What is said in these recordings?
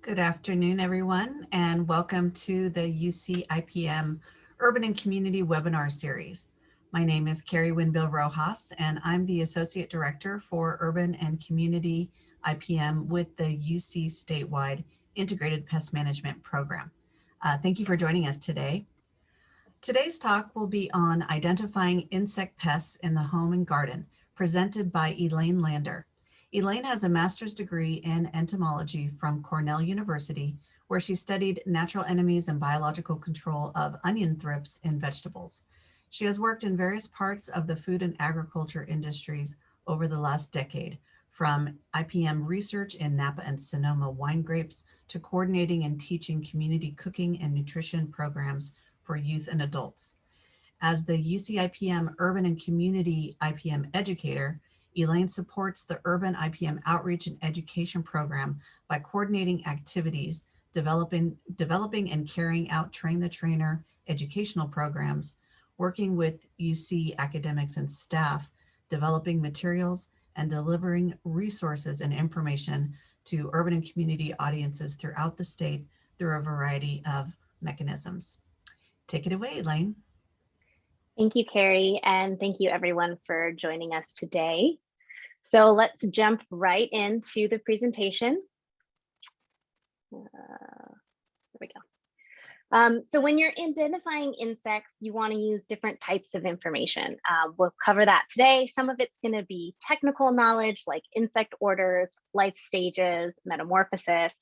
Good afternoon, everyone, and welcome to the UC IPM Urban and Community Webinar Series. My name is Carrie Winbill Rojas, and I'm the Associate Director for Urban and Community IPM with the UC Statewide Integrated Pest Management Program. Thank you for joining us today. Today's talk will be on identifying insect pests in the home and garden, presented by Elaine Lander. Elaine has a master's degree in entomology from Cornell University, where she studied natural enemies and biological control of onion thrips in vegetables. She has worked in various parts of the food and agriculture industries over the last decade, from IPM research in Napa and Sonoma wine grapes to coordinating and teaching community cooking and nutrition programs for youth and adults. As the UCIPM Urban and Community IPM educator, Elaine supports the Urban IPM Outreach and Education Program by coordinating activities, developing and carrying out train the trainer educational programs, working with UC academics and staff, developing materials, and delivering resources and information to urban and community audiences throughout the state through a variety of mechanisms. Take it away, Elaine. Thank you, Carrie, and thank you everyone for joining us today. So let's jump right into the presentation. There we go. So when you're identifying insects, you want to use different types of information. We'll cover that today. Some of it's going to be technical knowledge like insect orders, life stages, metamorphosis,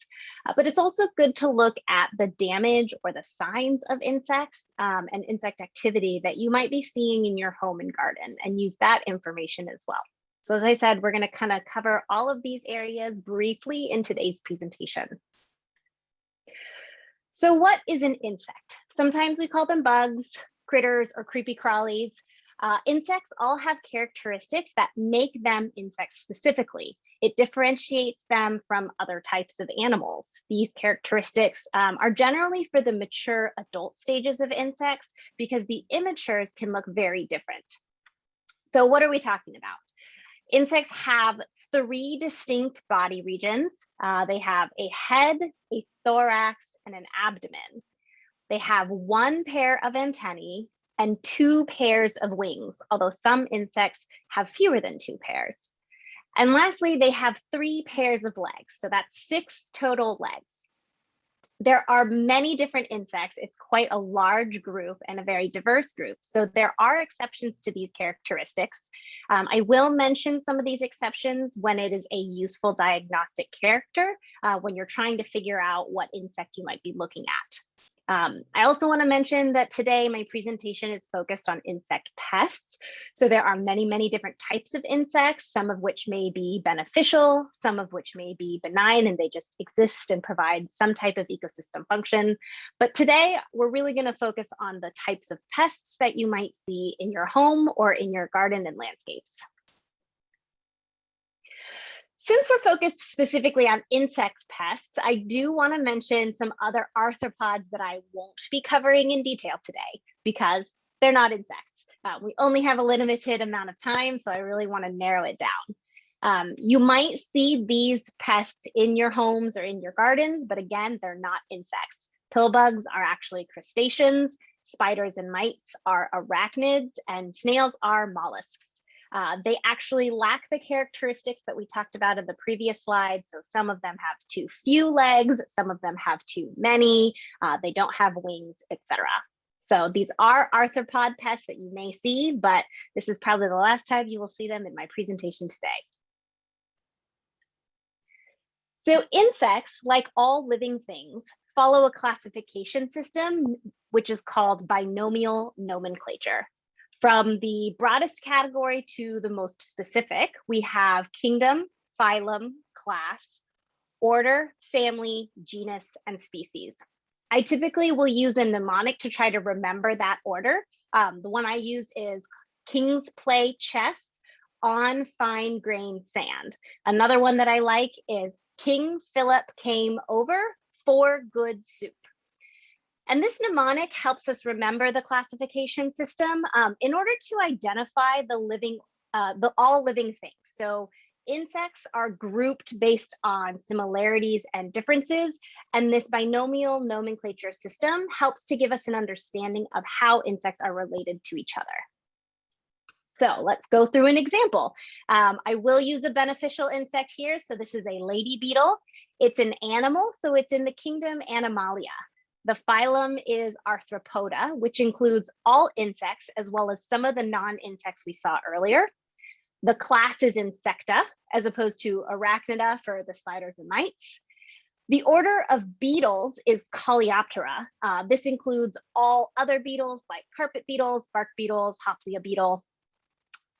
but it's also good to look at the damage or the signs of insects and insect activity that you might be seeing in your home and garden and use that information as well. So as I said, we're going to kind of cover all of these areas briefly in today's presentation. So what is an insect? Sometimes we call them bugs, critters, or creepy crawlies. Insects all have characteristics that make them insects specifically. It differentiates them from other types of animals. These characteristics are generally for the mature adult stages of insects because the immatures can look very different. So what are we talking about? Insects have three distinct body regions. They have a head, a thorax, and an abdomen. They have one pair of antennae and two pairs of wings, although some insects have fewer than two pairs. And lastly, they have three pairs of legs. So that's 6 total legs. There are many different insects. It's quite a large group and a very diverse group. So there are exceptions to these characteristics. I will mention some of these exceptions when it is a useful diagnostic character, when you're trying to figure out what insect you might be looking at. I also want to mention that today my presentation is focused on insect pests. So there are many, many different types of insects, some of which may be beneficial, some of which may be benign and they just exist and provide some type of ecosystem function. But today we're really going to focus on the types of pests that you might see in your home or in your garden and landscapes. Since we're focused specifically on insect pests, I do want to mention some other arthropods that I won't be covering in detail today because they're not insects. We only have a limited amount of time, so I really want to narrow it down. You might see these pests in your homes or in your gardens, but again, they're not insects. Pillbugs are actually crustaceans, spiders and mites are arachnids, and snails are mollusks. They actually lack the characteristics that we talked about in the previous slide. So some of them have too few legs, some of them have too many, they don't have wings, etc. So these are arthropod pests that you may see, but this is probably the last time you will see them in my presentation today. So insects, like all living things, follow a classification system, which is called binomial nomenclature. From the broadest category to the most specific, we have kingdom, phylum, class, order, family, genus, and species. I typically will use a mnemonic to try to remember that order. The one I use is kings play chess on fine grained sand. Another one that I like is King Philip came over for good soup. And this mnemonic helps us remember the classification system in order to identify the all living things. So insects are grouped based on similarities and differences, and this binomial nomenclature system helps to give us an understanding of how insects are related to each other. So let's go through an example. I will use a beneficial insect here. So this is a lady beetle. It's an animal, so it's in the kingdom Animalia. The phylum is Arthropoda, which includes all insects as well as some of the non-insects we saw earlier. The class is Insecta, as opposed to Arachnida for the spiders and mites. The order of beetles is Coleoptera. This includes all other beetles like carpet beetles, bark beetles, Hoplia beetle.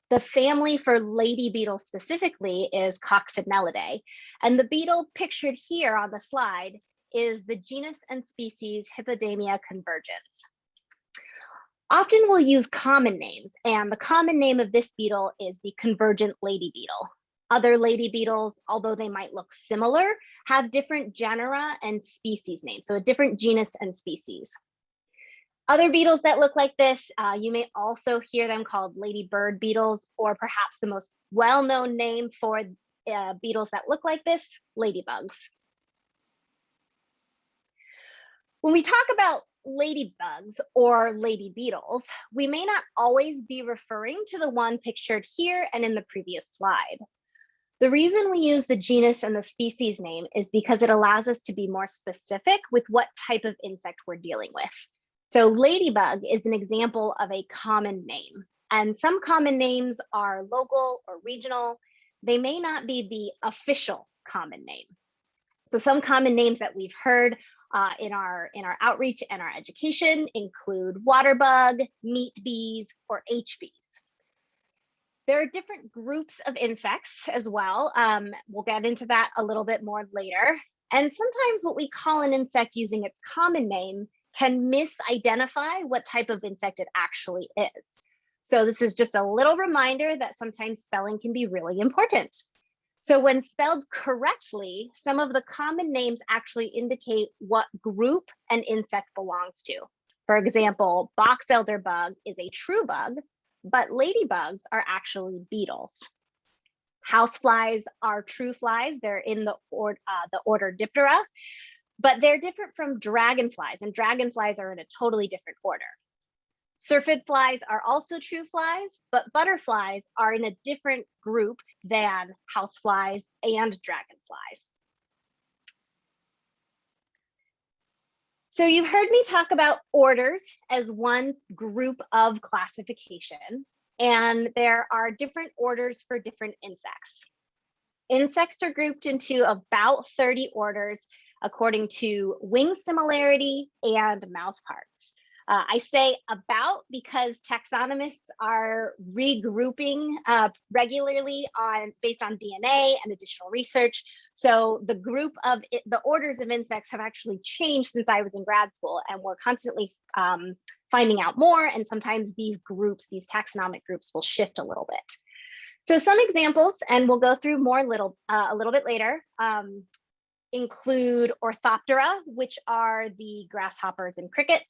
The family for lady beetle specifically is Coccinellidae, and the beetle pictured here on the slide is the genus and species Hippodamia convergens. Often we'll use common names, and the common name of this beetle is the convergent lady beetle. Other lady beetles, although they might look similar, have different genera and species names, so a different genus and species. Other beetles that look like this, you may also hear them called ladybird beetles, or perhaps the most well-known name for beetles that look like this, ladybugs. When we talk about ladybugs or lady beetles, we may not always be referring to the one pictured here and in the previous slide. The reason we use the genus and the species name is because it allows us to be more specific with what type of insect we're dealing with. So ladybug is an example of a common name, and some common names are local or regional. They may not be the official common name. So some common names that we've heard in our outreach and our education include waterbug, meat bees, or HBs. There are different groups of insects as well. We'll get into that a little bit more later. And sometimes what we call an insect using its common name can misidentify what type of insect it actually is. So this is just a little reminder that sometimes spelling can be really important. So when spelled correctly, some of the common names actually indicate what group an insect belongs to. For example, box elder bug is a true bug, but ladybugs are actually beetles. Houseflies are true flies. They're in the order Diptera, but they're different from dragonflies, and dragonflies are in a totally different order. Syrphid flies are also true flies, but butterflies are in a different group than houseflies and dragonflies. So you've heard me talk about orders as one group of classification, and there are different orders for different insects. Insects are grouped into about 30 orders according to wing similarity and mouth parts. I say about because taxonomists are regrouping regularly based on DNA and additional research. So the the orders of insects have actually changed since I was in grad school, and we're constantly finding out more. And sometimes these groups, these taxonomic groups, will shift a little bit. So some examples, and we'll go through more a little bit later, include Orthoptera, which are the grasshoppers and crickets,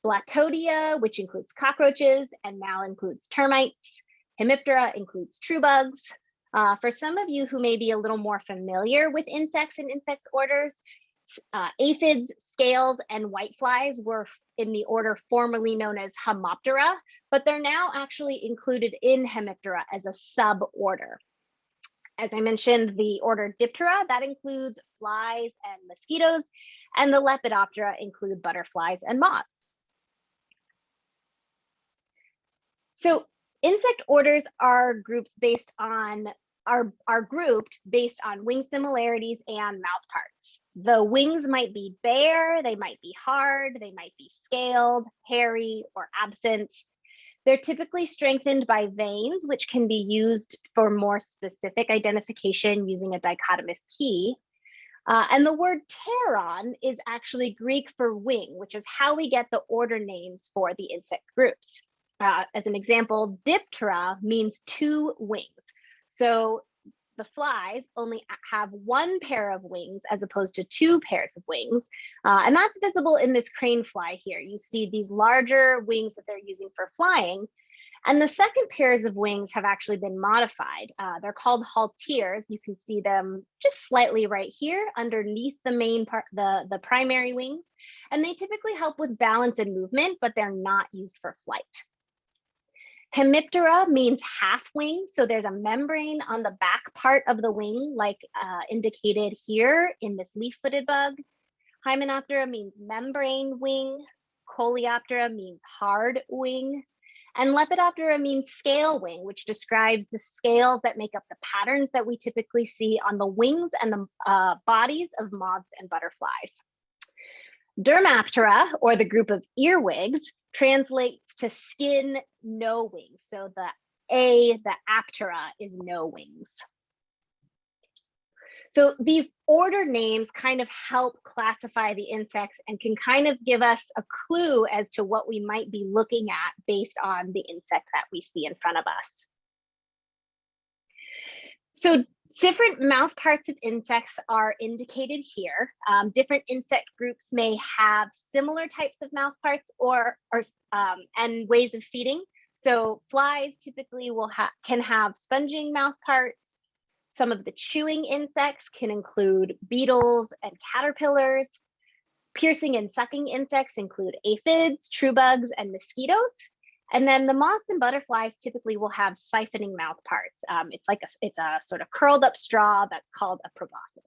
Blattodea, which includes cockroaches and now includes termites. Hemiptera includes true bugs. For some of you who may be a little more familiar with insects and insects orders, aphids, scales, and whiteflies were in the order formerly known as Hemiptera, but they're now actually included in Hemiptera as a suborder. As I mentioned, the order Diptera, that includes flies and mosquitoes, and the Lepidoptera include butterflies and moths. So insect orders are grouped based on wing similarities and mouth parts. The wings might be bare, they might be hard, they might be scaled, hairy, or absent. They're typically strengthened by veins, which can be used for more specific identification using a dichotomous key. And the word pteron is actually Greek for wing, which is how we get the order names for the insect groups. As an example, Diptera means two wings. So the flies only have one pair of wings as opposed to two pairs of wings. And that's visible in this crane fly here. You see these larger wings that they're using for flying. And the second pairs of wings have actually been modified. They're called halteres. You can see them just slightly right here underneath the main part, the primary wings. And they typically help with balance and movement, but they're not used for flight. Hemiptera means half wing. So there's a membrane on the back part of the wing, like indicated here in this leaf-footed bug. Hymenoptera means membrane wing. Coleoptera means hard wing. And Lepidoptera means scale wing, which describes the scales that make up the patterns that we typically see on the wings and the bodies of moths and butterflies. Dermaptera, or the group of earwigs, translates to skin, no wings. So the aptera is no wings. So these order names kind of help classify the insects and can kind of give us a clue as to what we might be looking at based on the insect that we see in front of us. So different mouth parts of insects are indicated here. Different insect groups may have similar types of mouth parts and ways of feeding. So flies typically can have sponging mouth parts. Some of the chewing insects can include beetles and caterpillars. Piercing and sucking insects include aphids, true bugs, and mosquitoes. And then the moths and butterflies typically will have siphoning mouth parts. It's a sort of curled up straw that's called a proboscis.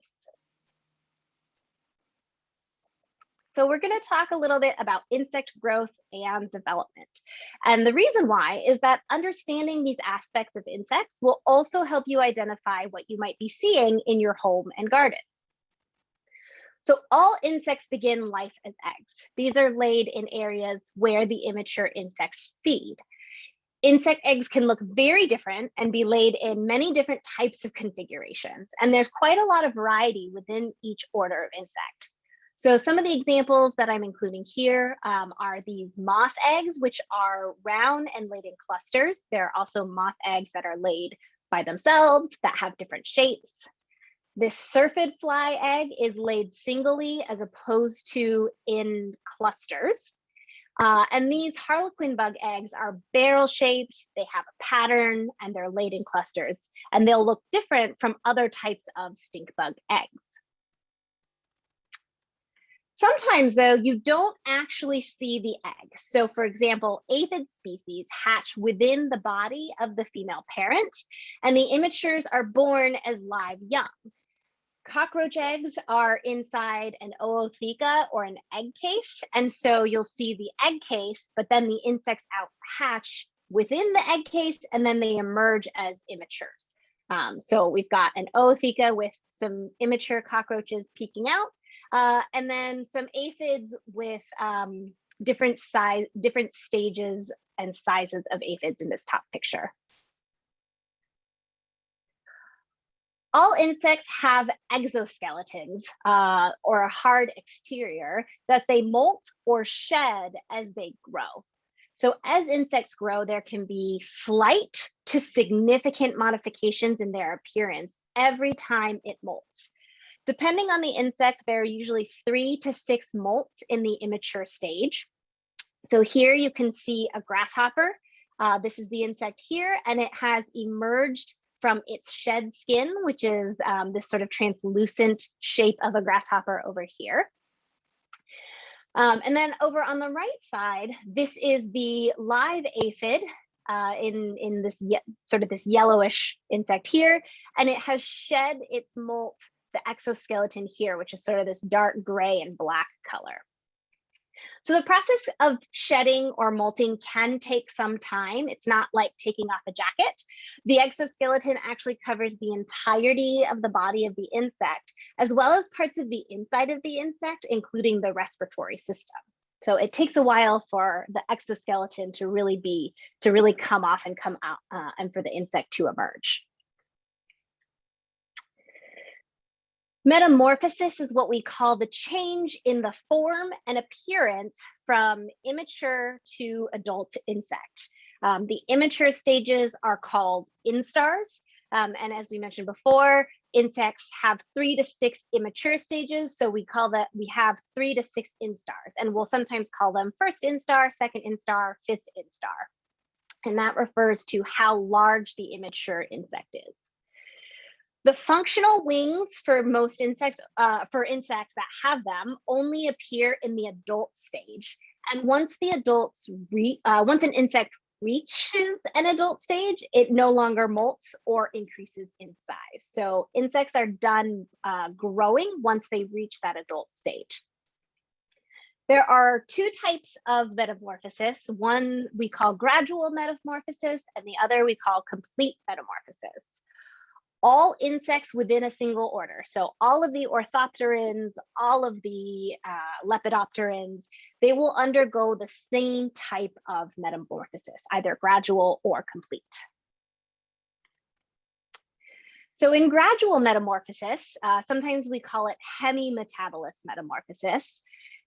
So we're going to talk a little bit about insect growth and development. And the reason why is that understanding these aspects of insects will also help you identify what you might be seeing in your home and garden. So all insects begin life as eggs. These are laid in areas where the immature insects feed. Insect eggs can look very different and be laid in many different types of configurations. And there's quite a lot of variety within each order of insect. So some of the examples that I'm including here are these moth eggs, which are round and laid in clusters. There are also moth eggs that are laid by themselves that have different shapes. This syrphid fly egg is laid singly as opposed to in clusters. And these harlequin bug eggs are barrel shaped, they have a pattern, and they're laid in clusters. And they'll look different from other types of stink bug eggs. Sometimes, though, you don't actually see the egg. So, for example, aphid species hatch within the body of the female parent, and the immatures are born as live young. Cockroach eggs are inside an ootheca or an egg case, and so you'll see the egg case, but then the insects hatch within the egg case, and then they emerge as immatures. So we've got an ootheca with some immature cockroaches peeking out, and then some aphids with different stages and sizes of aphids in this top picture. All insects have exoskeletons or a hard exterior that they molt or shed as they grow. So as insects grow, there can be slight to significant modifications in their appearance every time it molts. Depending on the insect, there are usually 3 to 6 molts in the immature stage. So here you can see a grasshopper. This is the insect here, and it has emerged from its shed skin, which is this sort of translucent shape of a grasshopper over here. And then over on the right side, this is the live aphid in this sort of this yellowish insect here, and it has shed its molt, the exoskeleton here, which is sort of this dark gray and black color. So the process of shedding or molting can take some time. It's not like taking off a jacket. The exoskeleton actually covers the entirety of the body of the insect, as well as parts of the inside of the insect, including the respiratory system. So it takes a while for the exoskeleton to really come off and come out, and for the insect to emerge. Metamorphosis is what we call the change in the form and appearance from immature to adult insect. The immature stages are called instars. And as we mentioned before, insects have 3 to 6 immature stages. So we have 3 to 6 instars, and we'll sometimes call them first instar, second instar, fifth instar. and that refers to how large the immature insect is. The functional wings for most insects, that have them, only appear in the adult stage. And once an insect reaches an adult stage, it no longer molts or increases in size. So insects are done growing once they reach that adult stage. There are two types of metamorphosis. One we call gradual metamorphosis, and the other we call complete metamorphosis. All insects within a single order, so all of the orthopterans, all of the lepidopterans, they will undergo the same type of metamorphosis, either gradual or complete. So in gradual metamorphosis, sometimes we call it hemimetabolous metamorphosis.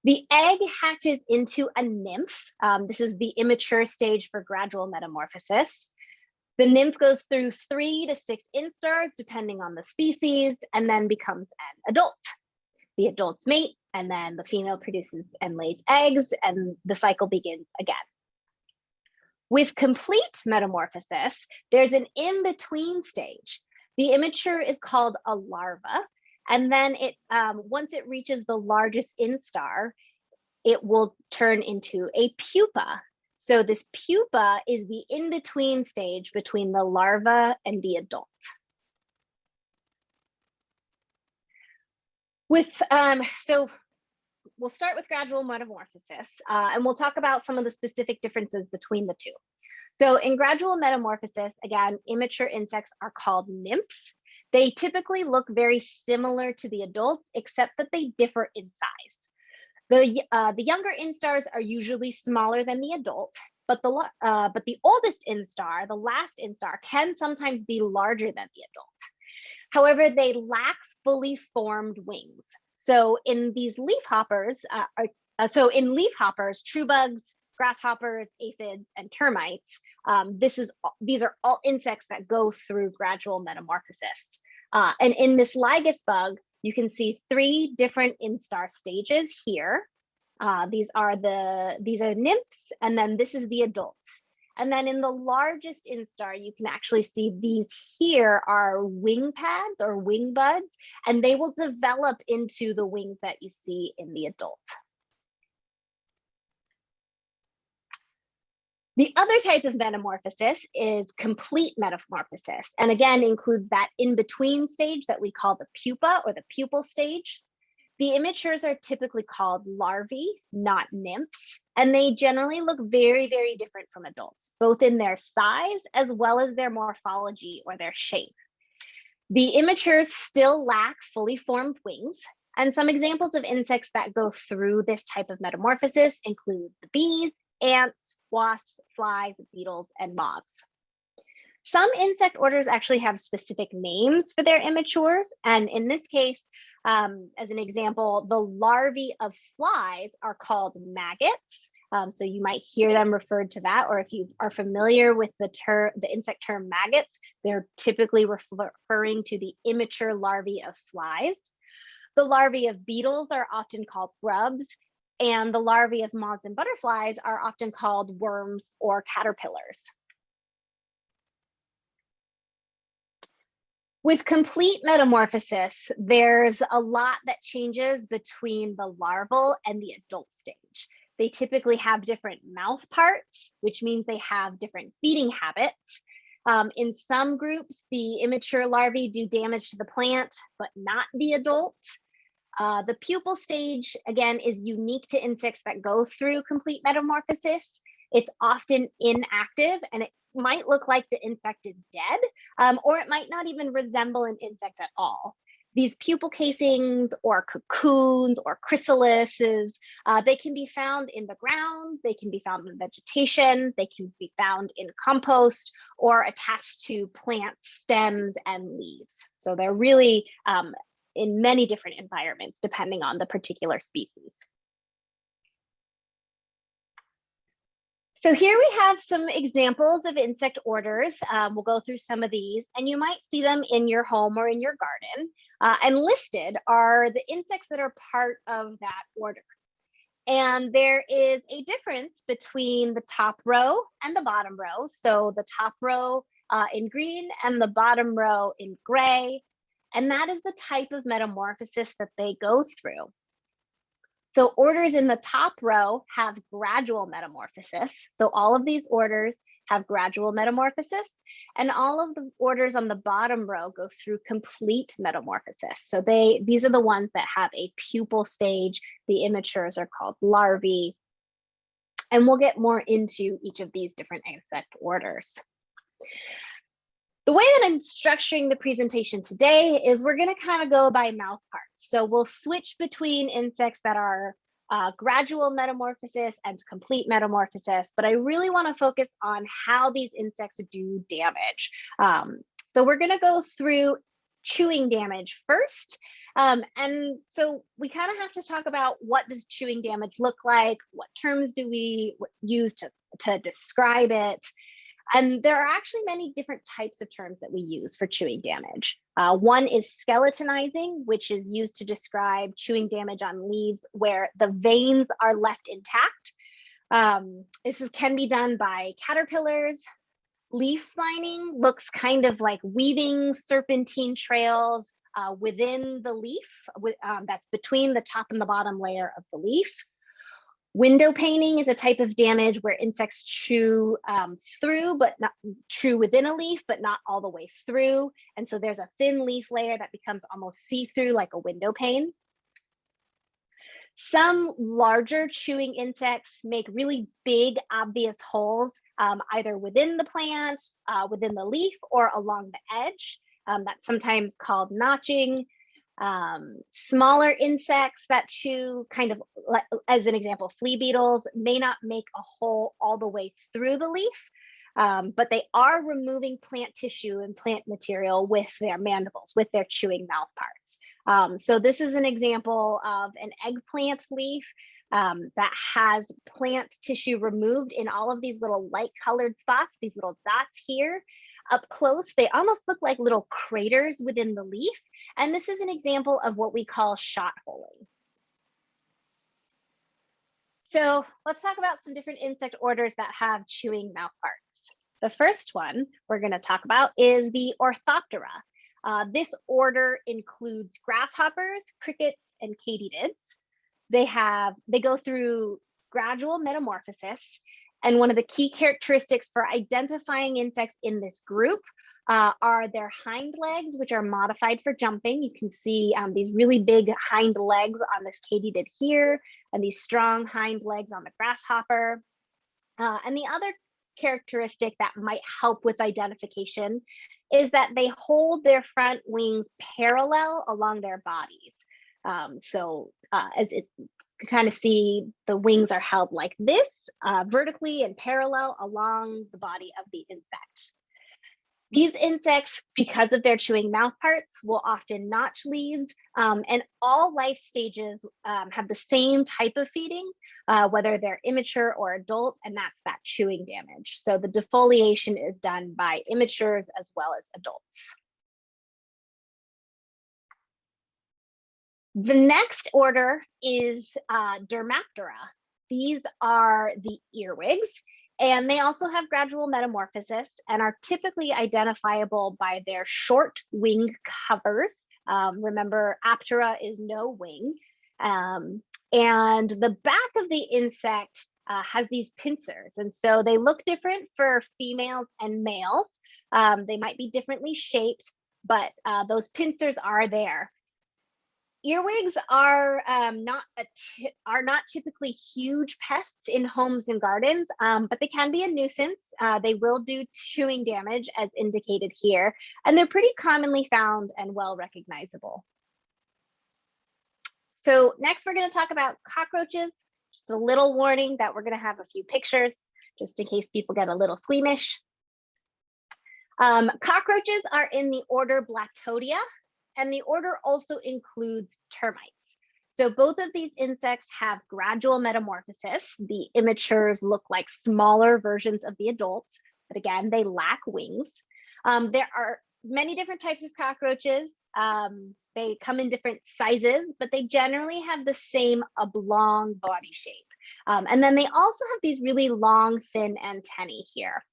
The egg hatches into a nymph. This is the immature stage for gradual metamorphosis. The nymph goes through 3 to 6 instars, depending on the species, and then becomes an adult. The adults mate, and then the female produces and lays eggs, and the cycle begins again. With complete metamorphosis, there's an in-between stage. The immature is called a larva, and then once it reaches the largest instar, it will turn into a pupa. So this pupa is the in-between stage between the larva and the adult. So we'll start with gradual metamorphosis, and we'll talk about some of the specific differences between the two. So in gradual metamorphosis, again, immature insects are called nymphs. They typically look very similar to the adults, except that they differ in size. The younger instars are usually smaller than the adult, but the oldest instar, the last instar, can sometimes be larger than the adult. However, they lack fully formed wings. So in these leafhoppers, true bugs, grasshoppers, aphids, and termites, these are all insects that go through gradual metamorphosis. And in this lygus bug, you can see 3 different instar stages here. These are nymphs, and then this is the adult. And then in the largest instar, you can actually see these here are wing pads or wing buds, and they will develop into the wings that you see in the adult. The other type of metamorphosis is complete metamorphosis, and again includes that in-between stage that we call the pupa or the pupal stage. The immatures are typically called larvae, not nymphs, and they generally look very, very different from adults, both in their size as well as their morphology or their shape. The immatures still lack fully formed wings, and some examples of insects that go through this type of metamorphosis include the bees, ants, wasps, flies, beetles, and moths. Some insect orders actually have specific names for their immatures, and in this case, as an example, the larvae of flies are called maggots. So you might hear them referred to that, or if you are familiar with the insect term maggots, they're typically referring to the immature larvae of flies. The larvae of beetles are often called grubs, and the larvae of moths and butterflies are often called worms or caterpillars. With complete metamorphosis, there's a lot that changes between the larval and the adult stage. They typically have different mouth parts, which means they have different feeding habits. In some groups, the immature larvae do damage to the plant, but not the adult. The pupal stage, again, is unique to insects that go through complete metamorphosis. It's often inactive, and it might look like the insect is dead, or it might not even resemble an insect at all. These pupal casings or cocoons or chrysalises, they can be found in the ground, they can be found in vegetation, they can be found in compost or attached to plant stems and leaves. So they're really in many different environments depending on the particular species. So here we have some examples of insect orders. We'll go through some of these, and you might see them in your home or in your garden. And listed are the insects that are part of that order. And there is a difference between the top row and the bottom row. So the top row in green and the bottom row in gray. And that is the type of metamorphosis that they go through. So orders in the top row have gradual metamorphosis. So all of these orders have gradual metamorphosis, and all of the orders on the bottom row go through complete metamorphosis. So these are the ones that have a pupal stage. The immatures are called larvae. And we'll get more into each of these different insect orders. The way that I'm structuring the presentation today is we're going to kind of go by mouth parts. So we'll switch between insects that are gradual metamorphosis and complete metamorphosis, but I really want to focus on how these insects do damage. So we're going to go through chewing damage first. And so we kind of have to talk about what does chewing damage look like? What terms do we use to describe it? And there are actually many different types of terms that we use for chewing damage. One is skeletonizing, which is used to describe chewing damage on leaves where the veins are left intact. This can be done by caterpillars. Leaf lining looks kind of like weaving serpentine trails within the leaf, that's between the top and the bottom layer of the leaf. Window painting is a type of damage where insects chew through, but not chew within a leaf, but not all the way through. And so there's a thin leaf layer that becomes almost see-through like a window pane. Some larger chewing insects make really big, obvious holes, either within the plant, within the leaf, or along the edge. That's sometimes called notching. Smaller insects that chew, kind of like, as an example, flea beetles, may not make a hole all the way through the leaf, but they are removing plant tissue and plant material with their mandibles, with their chewing mouth parts. So this is an example of an eggplant leaf that has plant tissue removed in all of these little light colored spots, these little dots here. Up close, they almost look like little craters within the leaf. And this is an example of what we call shot holing. So let's talk about some different insect orders that have chewing mouth parts. The first one we're going to talk about is the Orthoptera. This order includes grasshoppers, crickets, and katydids. They go through gradual metamorphosis. And one of the key characteristics for identifying insects in this group are their hind legs, which are modified for jumping. You can see these really big hind legs on this katydid here, and these strong hind legs on the grasshopper. And the other characteristic that might help with identification is that they hold their front wings parallel along their bodies. As it kind of see, the wings are held like this, vertically and parallel along the body of the insect. These insects, because of their chewing mouth parts, will often notch leaves, and all life stages have the same type of feeding, whether they're immature or adult, and that's that chewing damage. So the defoliation is done by immatures as well as adults. The next order is Dermaptera. These are the earwigs, and they also have gradual metamorphosis and are typically identifiable by their short wing covers. Remember, Aptera is no wing. And the back of the insect has these pincers, and so they look different for females and males. They might be differently shaped, but those pincers are there. Earwigs are not typically huge pests in homes and gardens, but they can be a nuisance. They will do chewing damage as indicated here, and they're pretty commonly found and well recognizable. So next we're going to talk about cockroaches. Just a little warning that we're going to have a few pictures just in case people get a little squeamish. Cockroaches are in the order Blattodea. And the order also includes termites. So both of these insects have gradual metamorphosis. The immatures look like smaller versions of the adults, but again, they lack wings. There are many different types of cockroaches. They come in different sizes, but they generally have the same oblong body shape. And then they also have these really long, thin antennae here.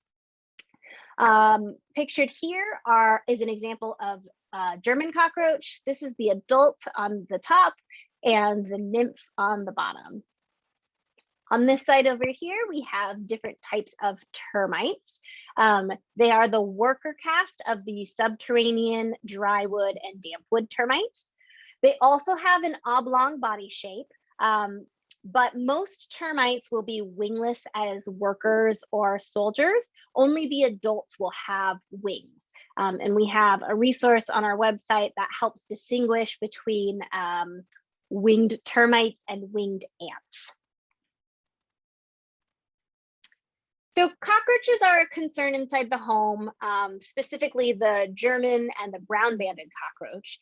Pictured here is an example of German cockroach. This is the adult on the top and the nymph on the bottom. On this side over here, we have different types of termites. They are the worker caste of the subterranean drywood and dampwood termite. They also have an oblong body shape, but most termites will be wingless as workers or soldiers. Only the adults will have wings. And we have a resource on our website that helps distinguish between winged termites and winged ants. So cockroaches are a concern inside the home, specifically the German and the brown-banded cockroach.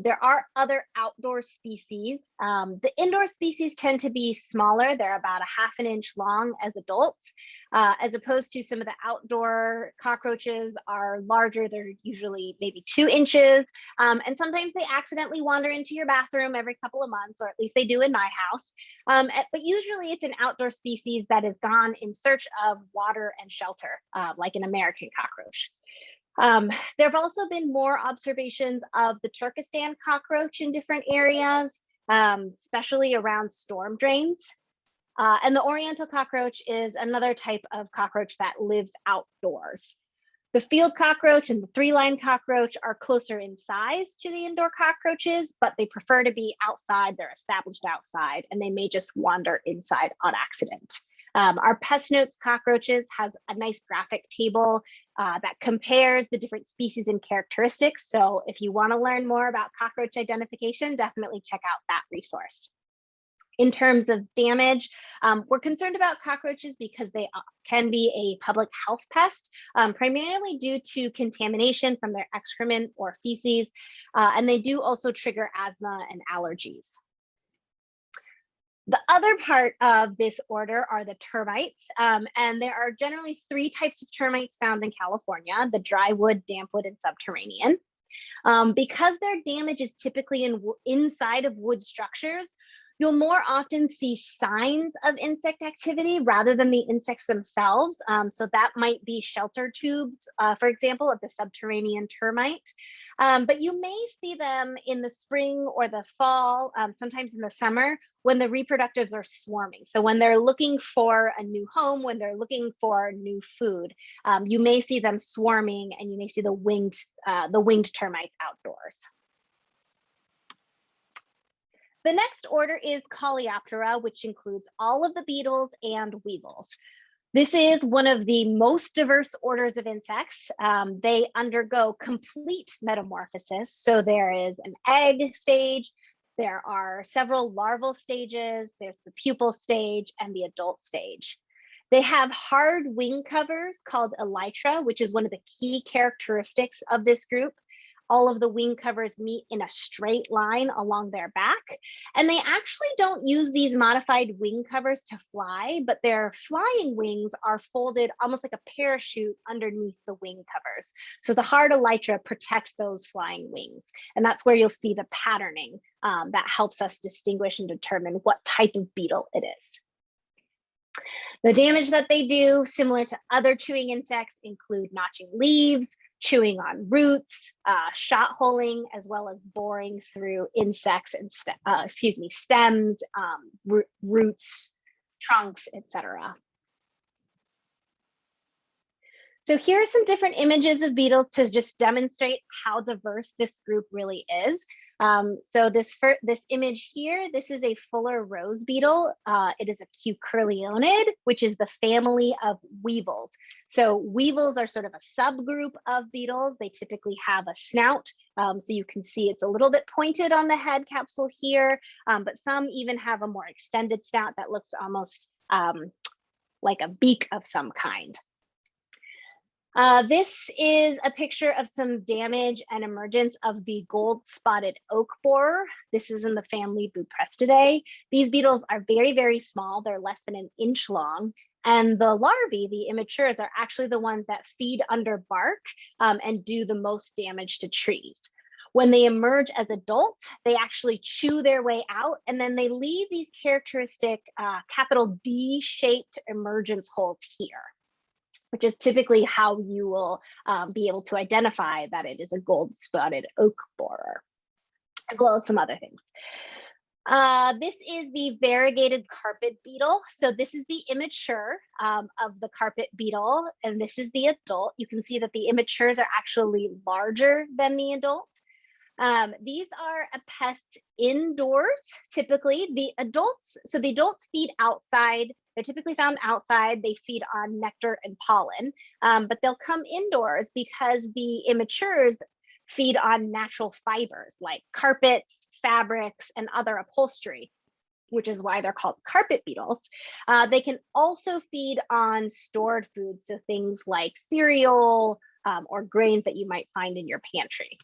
There are other outdoor species. The indoor species tend to be smaller. They're about a ½ an inch long as adults, as opposed to some of the outdoor cockroaches are larger. They're usually maybe 2 inches. And sometimes they accidentally wander into your bathroom every couple of months, or at least they do in my house. But usually it's an outdoor species that has gone in search of water and shelter, like an American cockroach. There have also been more observations of the Turkestan cockroach in different areas, especially around storm drains. And the oriental cockroach is another type of cockroach that lives outdoors. The field cockroach and the 3-line cockroach are closer in size to the indoor cockroaches, but they prefer to be outside. They're established outside, and they may just wander inside on accident. Our Pest Notes cockroaches has a nice graphic table that compares the different species and characteristics. So if you want to learn more about cockroach identification, definitely check out that resource. In terms of damage, we're concerned about cockroaches because they can be a public health pest, primarily due to contamination from their excrement or feces, and they do also trigger asthma and allergies. The other part of this order are the termites, and there are generally 3 types of termites found in California: the drywood, dampwood, and subterranean. Because their damage is typically inside of wood structures, you'll more often see signs of insect activity rather than the insects themselves. So that might be shelter tubes, for example, of the subterranean termite. But you may see them in the spring or the fall, sometimes in the summer, when the reproductives are swarming. So when they're looking for a new home, when they're looking for new food, you may see them swarming, and you may see the winged termites outdoors. The next order is Coleoptera, which includes all of the beetles and weevils. This is one of the most diverse orders of insects. They undergo complete metamorphosis. So there is an egg stage, there are several larval stages, there's the pupal stage and the adult stage. They have hard wing covers called elytra, which is one of the key characteristics of this group. All of the wing covers meet in a straight line along their back. And they actually don't use these modified wing covers to fly, but their flying wings are folded almost like a parachute underneath the wing covers. So the hard elytra protect those flying wings. And that's where you'll see the patterning that helps us distinguish and determine what type of beetle it is. The damage that they do, similar to other chewing insects, include notching leaves, chewing on roots, shot holing, as well as boring through insects and stems, roots, trunks, etc. So here are some different images of beetles to just demonstrate how diverse this group really is. So this image here, this is a fuller rose beetle. It is a Cucurleonid, which is the family of weevils. So weevils are sort of a subgroup of beetles. They typically have a snout. So you can see it's a little bit pointed on the head capsule here, but some even have a more extended snout that looks almost like a beak of some kind. This is a picture of some damage and emergence of the gold-spotted oak borer. This is in the family Buprestidae. These beetles are very, very small. They're less than an inch long. And the larvae, the immatures, are actually the ones that feed under bark and do the most damage to trees. When they emerge as adults, they actually chew their way out, and then they leave these characteristic capital D-shaped emergence holes here, which is typically how you will be able to identify that it is a gold-spotted oak borer, as well as some other things. This is the variegated carpet beetle. So this is the immature of the carpet beetle, and this is the adult. You can see that the immatures are actually larger than the adult. These are a pest indoors, typically. The adults feed outside. They're typically found outside. They feed on nectar and pollen, but they'll come indoors because the immatures feed on natural fibers like carpets, fabrics, and other upholstery, which is why they're called carpet beetles. They can also feed on stored foods, so things like cereal or grains that you might find in your pantry.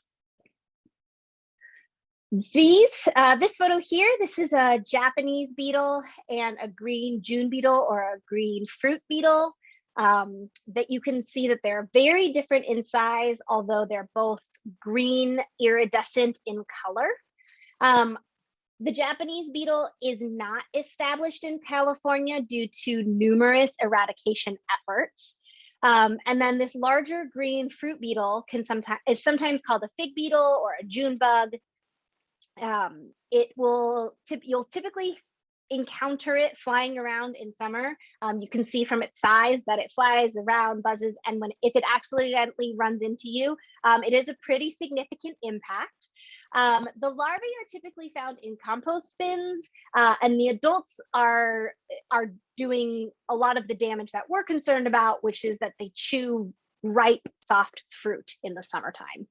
This photo here, this is a Japanese beetle and a green June beetle or a green fruit beetle. That you can see that they're very different in size, although they're both green iridescent in color. The Japanese beetle is not established in California due to numerous eradication efforts. And then this larger green fruit beetle is sometimes called a fig beetle or a June bug. You'll typically encounter it flying around in summer. You can see from its size that it flies around, buzzes, and if it accidentally runs into you, it is a pretty significant impact. The larvae are typically found in compost bins, and the adults are doing a lot of the damage that we're concerned about, which is that they chew ripe, soft fruit in the summertime.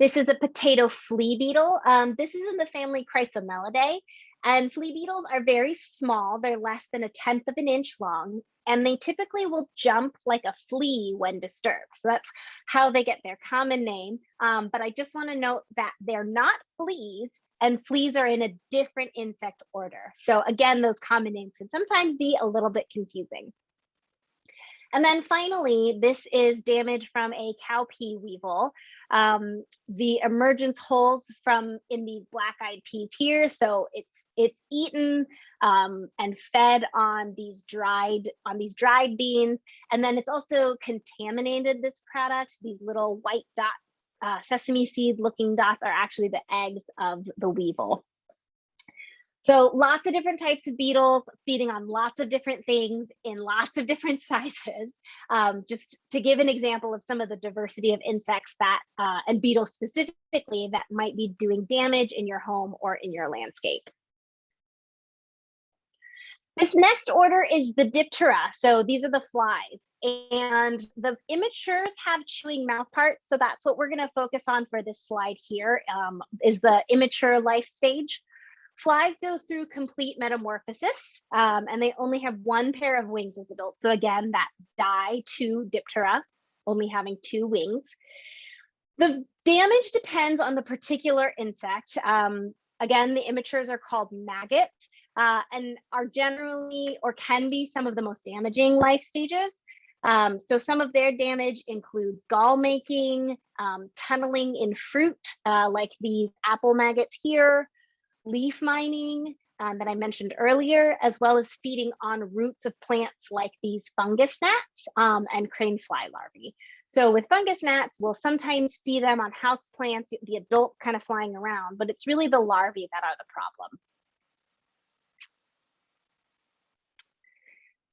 This is a potato flea beetle. This is in the family Chrysomelidae, and flea beetles are very small. They're less than 1/10 of an inch long, and they typically will jump like a flea when disturbed. So that's how they get their common name. But I just want to note that they're not fleas, and fleas are in a different insect order. So again, those common names can sometimes be a little bit confusing. And then finally, this is damage from a cowpea weevil. The emergence holes in these black-eyed peas here. So it's eaten and fed on these dried beans, and then it's also contaminated this product. These little white dot sesame seed looking dots are actually the eggs of the weevil. So lots of different types of beetles feeding on lots of different things in lots of different sizes. Just to give an example of some of the diversity of insects and beetles specifically that might be doing damage in your home or in your landscape. This next order is the Diptera. So these are the flies, and the immatures have chewing mouthparts. So that's what we're going to focus on for this slide here, is the immature life stage. Flies go through complete metamorphosis, and they only have one pair of wings as adults. So again, that di-2 Diptera, only having 2 wings. The damage depends on the particular insect. Again, the immatures are called maggots, and are generally or can be some of the most damaging life stages. So some of their damage includes gall making, tunneling in fruit, like these apple maggots here, leaf mining that I mentioned earlier, as well as feeding on roots of plants like these fungus gnats and crane fly larvae. So with fungus gnats, we'll sometimes see them on house plants, the adults kind of flying around, but it's really the larvae that are the problem.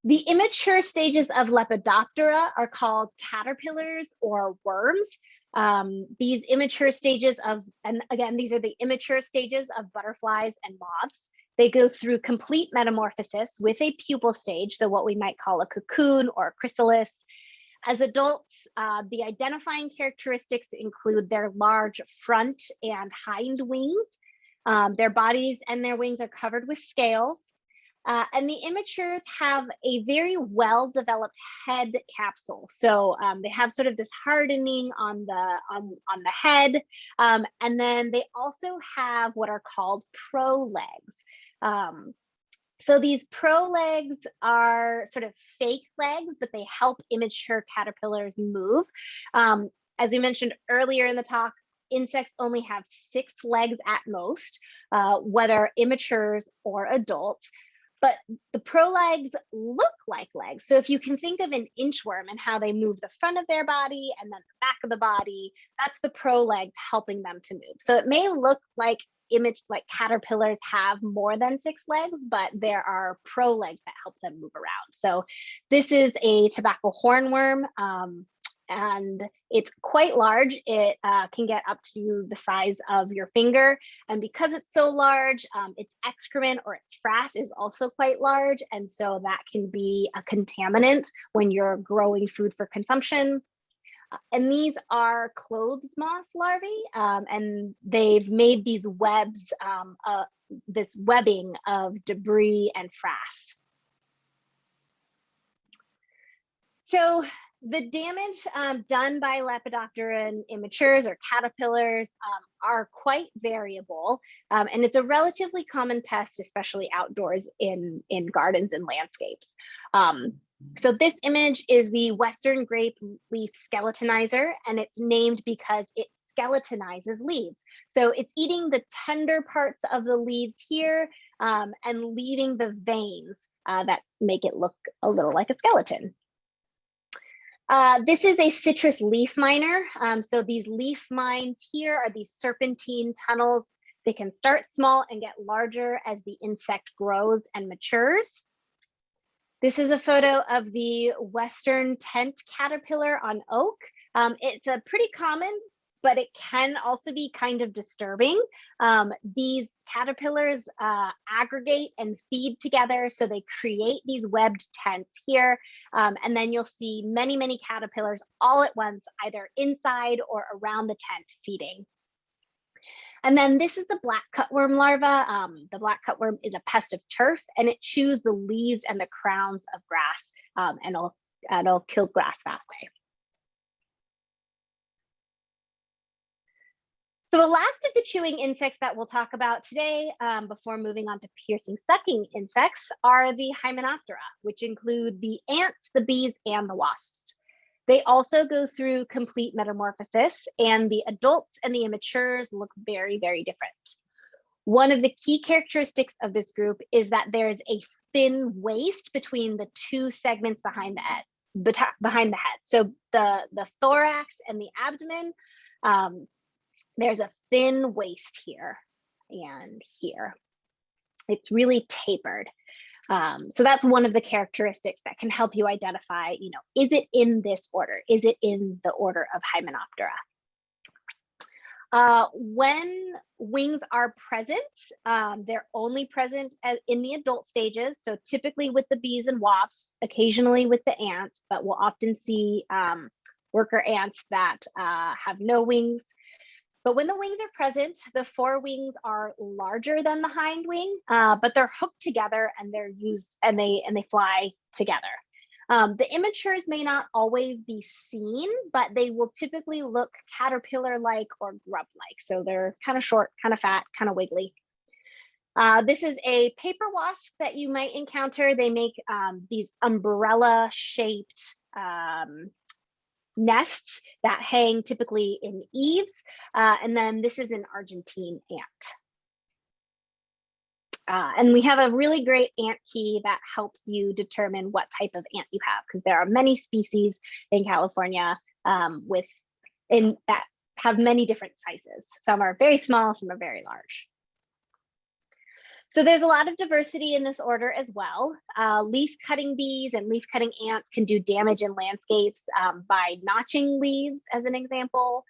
The immature stages of Lepidoptera are called caterpillars or worms. These immature stages and again, these are the immature stages of butterflies and moths. They go through complete metamorphosis with a pupal stage, so what we might call a cocoon or a chrysalis. As adults, the identifying characteristics include their large front and hind wings. Their bodies and their wings are covered with scales. And the immatures have a very well-developed head capsule. So they have sort of this hardening on the head. And then they also have what are called prolegs. So these prolegs are sort of fake legs, but they help immature caterpillars move. As we mentioned earlier in the talk, insects only have 6 legs at most, whether immatures or adults. But the prolegs look like legs. So if you can think of an inchworm and how they move the front of their body and then the back of the body, that's the prolegs helping them to move. So it may look like caterpillars have more than 6 legs, but there are prolegs that help them move around. So this is a tobacco hornworm. And it's quite large. It can get up to the size of your finger. And because it's so large, its excrement or its frass is also quite large. And so that can be a contaminant when you're growing food for consumption. And these are clothes moth larvae, and they've made these webs, this webbing of debris and frass. So the damage done by Lepidoptera and immatures or caterpillars are quite variable, and it's a relatively common pest, especially outdoors in gardens and landscapes. So this image is the Western grape leaf skeletonizer, and it's named because it skeletonizes leaves. So it's eating the tender parts of the leaves here and leaving the veins that make it look a little like a skeleton. This is a citrus leaf miner. So these leaf mines here are these serpentine tunnels. They can start small and get larger as the insect grows and matures. This is a photo of the Western tent caterpillar on oak. It's a pretty common, but it can also be kind of disturbing. These caterpillars aggregate and feed together, so they create these webbed tents here. And then you'll see many, many caterpillars all at once, either inside or around the tent feeding. And then this is the black cutworm larva. The black cutworm is a pest of turf, and it chews the leaves and the crowns of grass, and it'll kill grass that way. So the last of the chewing insects that we'll talk about today, before moving on to piercing sucking insects, are the Hymenoptera, which include the ants, the bees, and the wasps. They also go through complete metamorphosis, and the adults and the immatures look very, very different. One of the key characteristics of this group is that there's a thin waist between the two segments behind the head. So the thorax and the abdomen, there's a thin waist here and here. It's really tapered. So that's one of the characteristics that can help you identify, is it in this order? Is it in the order of Hymenoptera? When wings are present, they're only present in the adult stages. So typically with the bees and wasps, occasionally with the ants, but we'll often see worker ants that have no wings. But when the wings are present, the forewings are larger than the hind wing, but they're hooked together and they're used and they fly together. The immatures may not always be seen, but they will typically look caterpillar-like or grub-like. So they're kind of short, kind of fat, kind of wiggly. This is a paper wasp that you might encounter. They make these umbrella-shaped nests that hang typically in eaves. And then this is an Argentine ant. And we have a really great ant key that helps you determine what type of ant you have, because there are many species in California that have many different sizes. Some are very small, some are very large. So there's a lot of diversity in this order as well. Leaf cutting bees and leaf cutting ants can do damage in landscapes by notching leaves, as an example.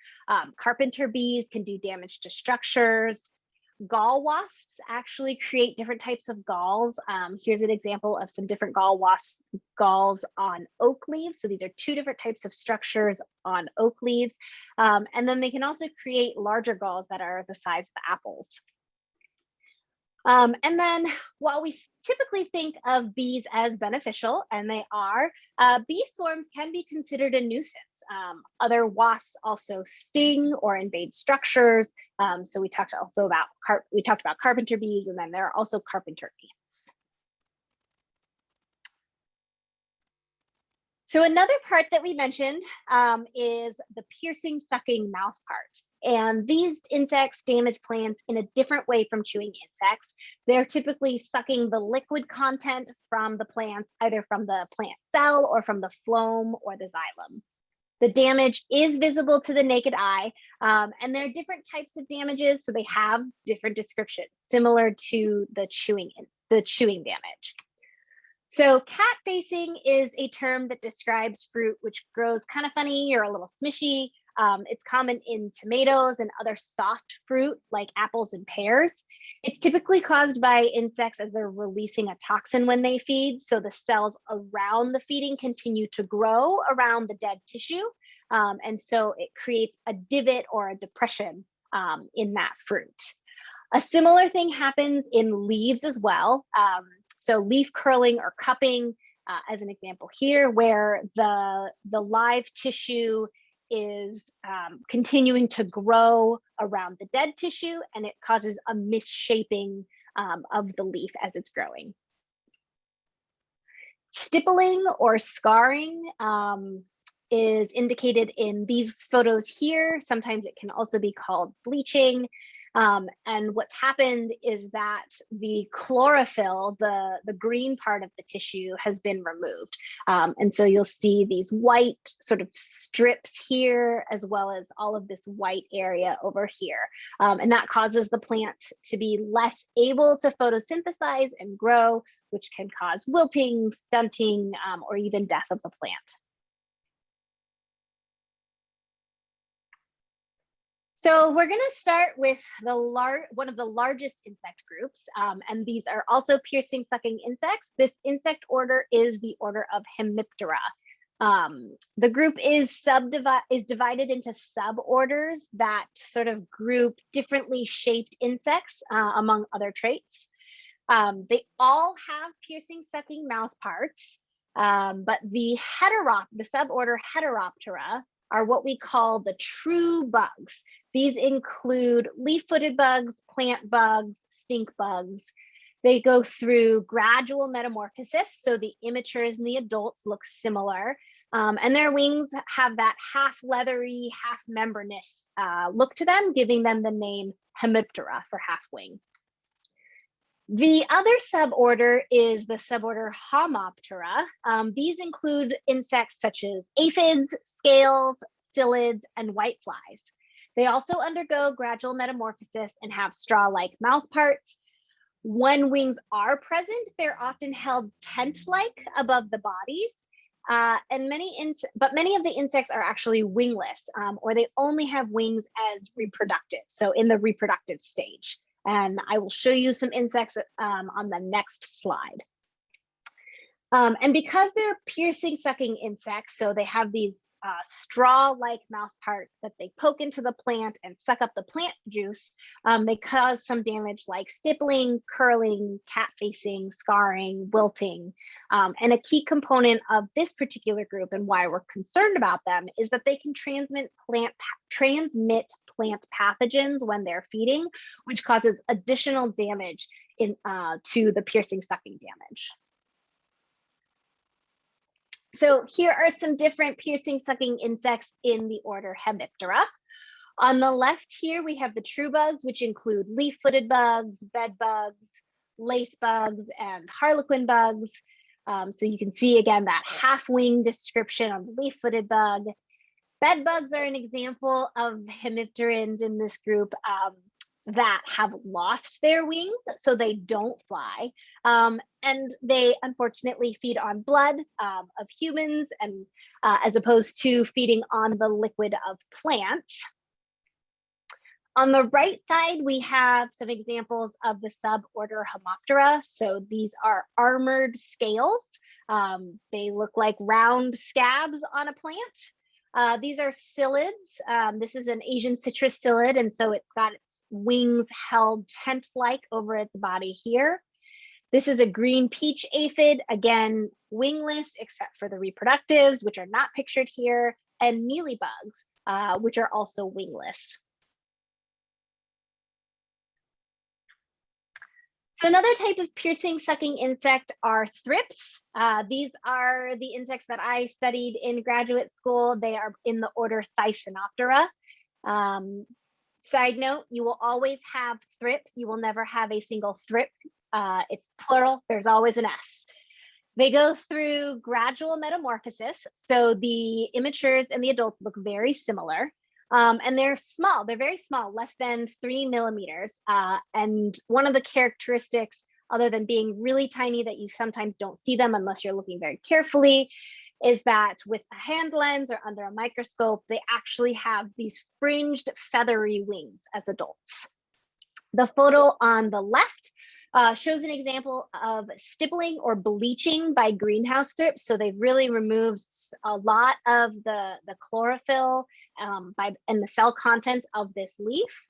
Carpenter bees can do damage to structures. Gall wasps actually create different types of galls. Here's an example of some different galls on oak leaves. So these are two different types of structures on oak leaves. And then they can also create larger galls that are the size of apples. And then while we typically think of bees as beneficial, and they are, bee swarms can be considered a nuisance. Other wasps also sting or invade structures. So we talked about carpenter bees, and then there are also carpenter ants. So another part that we mentioned is the piercing sucking mouth part. And these insects damage plants in a different way from chewing insects. They're typically sucking the liquid content from the plants, either from the plant cell or from the phloem or the xylem. The damage is visible to the naked eye, and there are different types of damages, so they have different descriptions, similar to the chewing damage. So cat facing is a term that describes fruit which grows kind of funny or a little smishy. It's common in tomatoes and other soft fruit like apples and pears. It's typically caused by insects as they're releasing a toxin when they feed. So the cells around the feeding continue to grow around the dead tissue. And so it creates a divot or a depression in that fruit. A similar thing happens in leaves as well. So leaf curling or cupping, as an example here, where the live tissue is continuing to grow around the dead tissue, and it causes a misshaping of the leaf as it's growing. Stippling or scarring is indicated in these photos here. Sometimes it can also be called bleaching. And what's happened is that the chlorophyll, the green part of the tissue, has been removed. And so you'll see these white sort of strips here, as well as all of this white area over here. And that causes the plant to be less able to photosynthesize and grow, which can cause wilting, stunting, or even death of the plant. So we're going to start with one of the largest insect groups, and these are also piercing sucking insects. This insect order is the order of Hemiptera. The group is divided into suborders that sort of group differently shaped insects among other traits. They all have piercing sucking mouth parts, but the suborder Heteroptera are what we call the true bugs. These include leaf-footed bugs, plant bugs, stink bugs. They go through gradual metamorphosis, so the immatures and the adults look similar, and their wings have that half leathery, half membranous look to them, giving them the name Hemiptera for half wing. The other suborder is the suborder Homoptera. These include insects such as aphids, scales, psyllids, and whiteflies. They also undergo gradual metamorphosis and have straw-like mouth parts. When wings are present, they're often held tent-like above the bodies. But many of the insects are actually wingless, or they only have wings as reproductive, so in the reproductive stage. And I will show you some insects on the next slide. And because they're piercing sucking insects, so they have these straw-like mouth parts that they poke into the plant and suck up the plant juice, they cause some damage like stippling, curling, cat facing, scarring, wilting. And a key component of this particular group and why we're concerned about them is that they can transmit plant pathogens when they're feeding, which causes additional damage to the piercing sucking damage. So here are some different piercing sucking insects in the order Hemiptera. On the left here, we have the true bugs, which include leaf-footed bugs, bed bugs, lace bugs, and harlequin bugs. So you can see again that half-wing description of the leaf-footed bug. Bed bugs are an example of hemipterans in this group that have lost their wings, so they don't fly. And they unfortunately feed on blood of humans, and as opposed to feeding on the liquid of plants. On the right side, we have some examples of the suborder Hemiptera. So these are armored scales. They look like round scabs on a plant. These are psyllids. This is an Asian citrus psyllid, and so it's got its wings held tent-like over its body here. This is a green peach aphid, again, wingless except for the reproductives, which are not pictured here, and mealybugs, which are also wingless. So another type of piercing sucking insect are thrips. These are the insects that I studied in graduate school. They are in the order Thysanoptera. Side note, you will always have thrips. You will never have a single thrip. It's plural, there's always an S. They go through gradual metamorphosis. So the immatures and the adults look very similar. And they're small, they're very small, less than 3 millimeters. And one of the characteristics, other than being really tiny that you sometimes don't see them unless you're looking very carefully, is that with a hand lens or under a microscope, they actually have these fringed feathery wings as adults. The photo on the left shows an example of stippling or bleaching by greenhouse thrips. So they've really removed a lot of the chlorophyll and the cell contents of this leaf.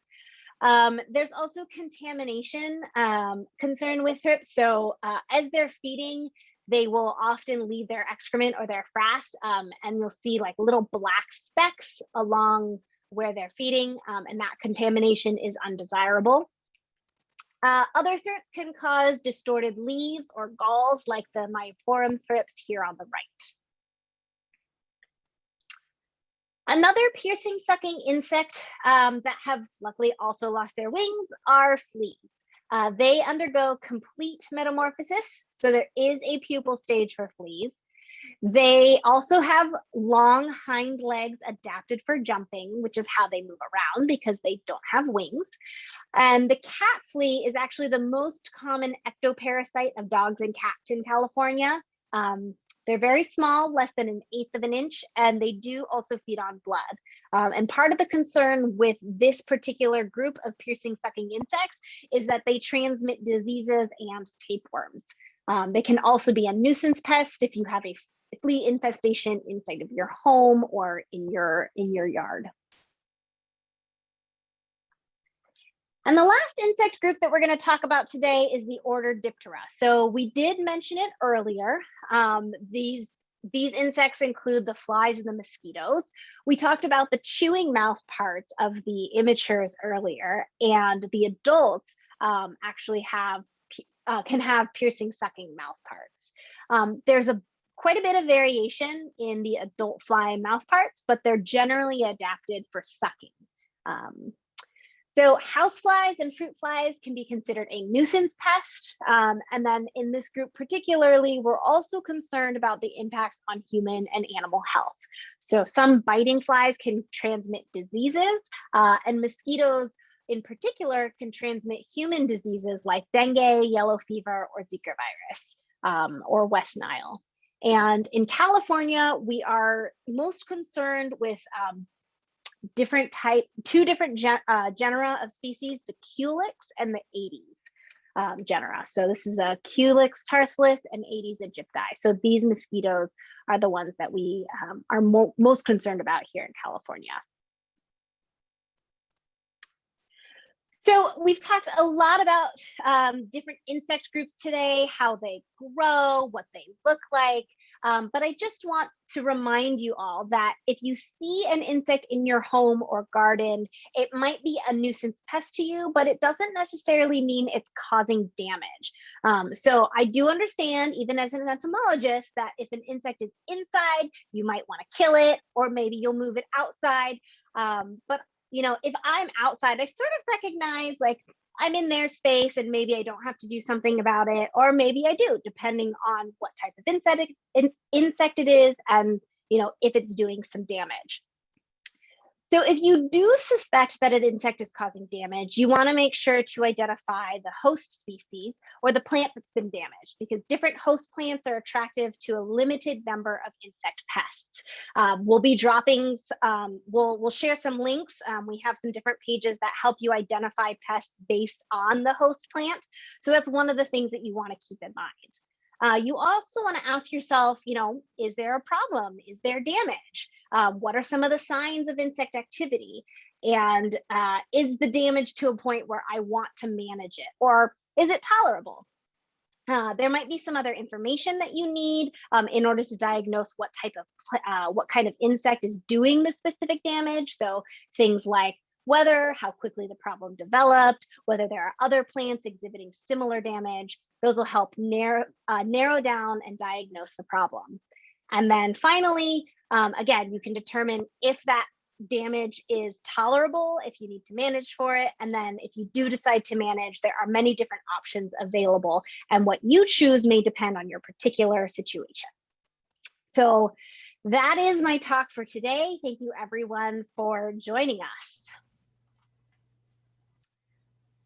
There's also contamination concern with thrips. So as they're feeding, they will often leave their excrement or their frass, and you'll see like little black specks along where they're feeding, and that contamination is undesirable. Other thrips can cause distorted leaves or galls, like the Myoporum thrips here on the right. Another piercing sucking insect that have luckily also lost their wings are fleas. They undergo complete metamorphosis, so there is a pupal stage for fleas. They also have long hind legs adapted for jumping, which is how they move around because they don't have wings. And the cat flea is actually the most common ectoparasite of dogs and cats in California. They're very small, less than 1/8 of an inch, and they do also feed on blood. And part of the concern with this particular group of piercing sucking insects is that they transmit diseases and tapeworms. They can also be a nuisance pest if you have a flea infestation inside of your home or in your yard. And the last insect group that we're going to talk about today is the order Diptera. So we did mention it earlier. These insects include the flies and the mosquitoes. We talked about the chewing mouth parts of the immatures earlier, and the adults actually can have piercing sucking mouth parts. There's quite a bit of variation in the adult fly mouth parts, but they're generally adapted for sucking. So houseflies and fruit flies can be considered a nuisance pest. And then in this group particularly, we're also concerned about the impacts on human and animal health. So some biting flies can transmit diseases, and mosquitoes in particular can transmit human diseases like dengue, yellow fever, or Zika virus, or West Nile. And in California, we are most concerned with two different genera of species, the Culex and the Aedes genera. So this is a Culex tarsalis and Aedes aegypti. So these mosquitoes are the ones that we are most concerned about here in California. So we've talked a lot about different insect groups today, how they grow, what they look like. But I just want to remind you all that if you see an insect in your home or garden, it might be a nuisance pest to you, but it doesn't necessarily mean it's causing damage. So I do understand, even as an entomologist, that if an insect is inside, you might want to kill it, or maybe you'll move it outside. But you know, if I'm outside, I sort of recognize like I'm in their space and maybe I don't have to do something about it, or maybe I do, depending on what type of insect it is and, you know, if it's doing some damage. So if you do suspect that an insect is causing damage, you want to make sure to identify the host species or the plant that's been damaged, because different host plants are attractive to a limited number of insect pests. We'll be dropping, we'll share some links. We have some different pages that help you identify pests based on the host plant. So that's one of the things that you want to keep in mind. You also want to ask yourself, you know, is there a problem? Is there damage? What are some of the signs of insect activity? And is the damage to a point where I want to manage it? Or is it tolerable? There might be some other information that you need in order to diagnose what kind of insect is doing the specific damage. So things like whether, how quickly the problem developed, whether there are other plants exhibiting similar damage. Those will help narrow down and diagnose the problem. And then finally, again, you can determine if that damage is tolerable, if you need to manage for it. And then if you do decide to manage, there are many different options available, and what you choose may depend on your particular situation. So that is my talk for today. Thank you everyone for joining us.